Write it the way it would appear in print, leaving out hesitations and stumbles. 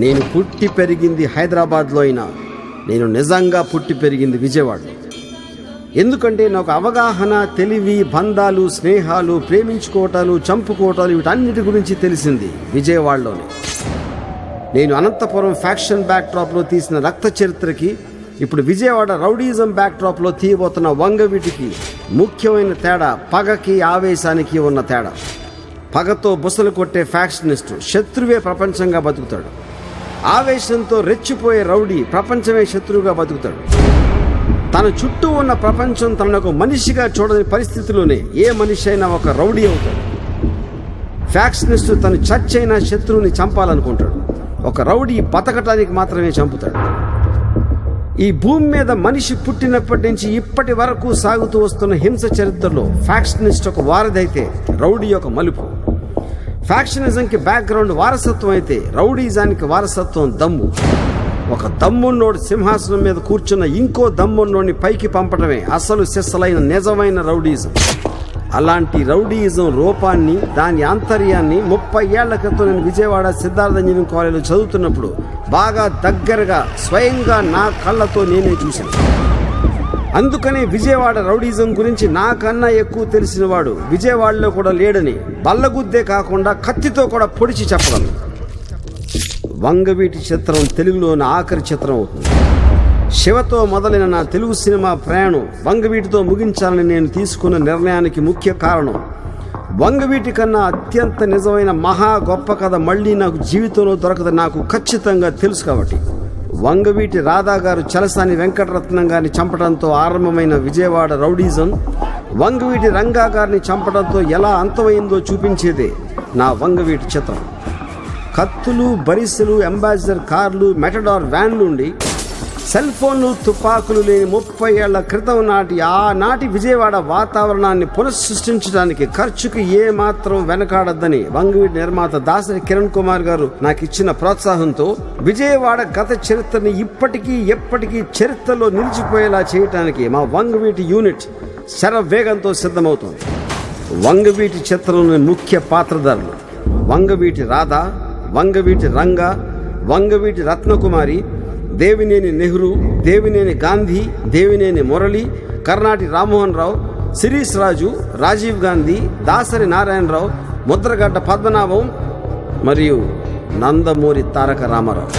నేను పుట్టి పెరిగింది హైదరాబాద్లో అయినా నేను నిజంగా పుట్టి పెరిగింది విజయవాడలో. ఎందుకంటే నాకు అవగాహన, తెలివి, బంధాలు, స్నేహాలు, ప్రేమించుకోవటాలు, చంపుకోవటాలు వీటన్నిటి గురించి తెలిసింది విజయవాడలోనే. నేను అనంతపురం ఫ్యాక్షన్ బ్యాక్డ్రాప్లో తీసిన రక్త చరిత్రకి, ఇప్పుడు విజయవాడ రౌడీజం బ్యాక్డ్రాప్లో తీయబోతున్న వంగవీటికి ముఖ్యమైన తేడా పగకి, ఆవేశానికి ఉన్న తేడా. పగతో బుసలు కొట్టే ఫ్యాక్షనిస్టు శత్రువే ప్రపంచంగా బతుకుతాడు. ఆవేశంతో రెచ్చిపోయే రౌడీ ప్రపంచమే శత్రువుగా బతుకుతాడు. తన చుట్టూ ఉన్న ప్రపంచం తనకు మనిషిగా చూడని పరిస్థితిలోనే ఏ మనిషి అయినా ఒక రౌడీ అవుతాడు. ఫ్యాక్షనిస్టు తను చచ్చైనా శత్రువుని చంపాలనుకుంటాడు. ఒక రౌడీ బతకటానికి మాత్రమే చంపుతాడు. ఈ భూమి మీద మనిషి పుట్టినప్పటి నుంచి ఇప్పటి వరకు సాగుతూ వస్తున్న హింస చరిత్రలో ఫ్యాక్షనిస్ట్ ఒక వారధైతే రౌడీ ఒక మలుపు. ఫ్యాక్షనిజంకి బ్యాక్గ్రౌండ్ వారసత్వం అయితే రౌడీజానికి వారసత్వం దమ్ము. ఒక దమ్మున్నోడు సింహాసనం మీద కూర్చున్న ఇంకో దమ్మున్నోడిని పైకి పంపడమే అసలు సిస్సలైన నిజమైన రౌడీజం. అలాంటి రౌడీయిజం రూపాన్ని, దాని ఆంతర్యాన్ని 30 ఏళ్ల క్రితం నేను విజయవాడ సిద్ధార్థ ఇంజనీరింగ్ కాలేజీలో చదువుతున్నప్పుడు బాగా దగ్గరగా స్వయంగా నా కళ్ళతో నేనే చూశాను. అందుకనే విజయవాడ రౌడీజం గురించి నాకన్నా ఎక్కువ తెలిసిన వాడు విజయవాడలో కూడా లేడని బల్లగుద్దే కాకుండా కత్తితో కూడా పొడిచి చెప్పగలను. వంగవీటి చిత్రం తెలుగులోని ఆఖరి చిత్రం అవుతుంది. శివతో మొదలైన నా తెలుగు సినిమా ప్రయాణం వంగవీటితో ముగించాలని నేను తీసుకున్న నిర్ణయానికి ముఖ్య కారణం వంగవీటి కన్నా అత్యంత నిజమైన మహా గొప్ప కథ మళ్ళీ నాకు జీవితంలో దొరకదని నాకు ఖచ్చితంగా తెలుసు. కాబట్టి వంగవీటి రాధా గారు చలసాని వెంకటరత్నం గారిని చంపడంతో ఆరంభమైన విజయవాడ రౌడీజం వంగవీటి రంగా గారిని చంపడంతో ఎలా అంతమైందో చూపించేదే నా వంగవీటి చిత్రం. కత్తులు, బరిసెలు, అంబాసిడర్ కార్లు, మెటడార్ వ్యాన్లు ఉండి సెల్ ఫోన్లు, తుపాకులు లేని 30 ఏళ్ల క్రితం ఆనాటి విజయవాడ వాతావరణాన్ని పునఃసృష్టించడానికి ఖర్చుకి ఏమాత్రం వెనకాడద్దని వంగవీటి నిర్మాత దాసరి కిరణ్ కుమార్ గారు నాకు ఇచ్చిన ప్రోత్సాహంతో విజయవాడ గత చరిత్రని ఎప్పటికీ చరిత్రలో నిలిచిపోయేలా చేయడానికి మా వంగవీటి యూనిట్ శరవేగంతో సిద్ధమవుతుంది. వంగవీటి చిత్రంలోని ముఖ్య పాత్రధారులు వంగవీటి రాధా, వంగవీటి రంగా, వంగవీటి రత్నకుమారి, దేవినేని నెహ్రూ, దేవినేని గాంధీ, దేవినేని మురళి, కర్నాటి రామ్మోహన్ రావు, శిరీష్ రాజు, రాజీవ్ గాంధీ, దాసరి నారాయణరావు, ముద్రగడ్డ పద్మనాభం మరియు నందమూరి తారక రామారావు.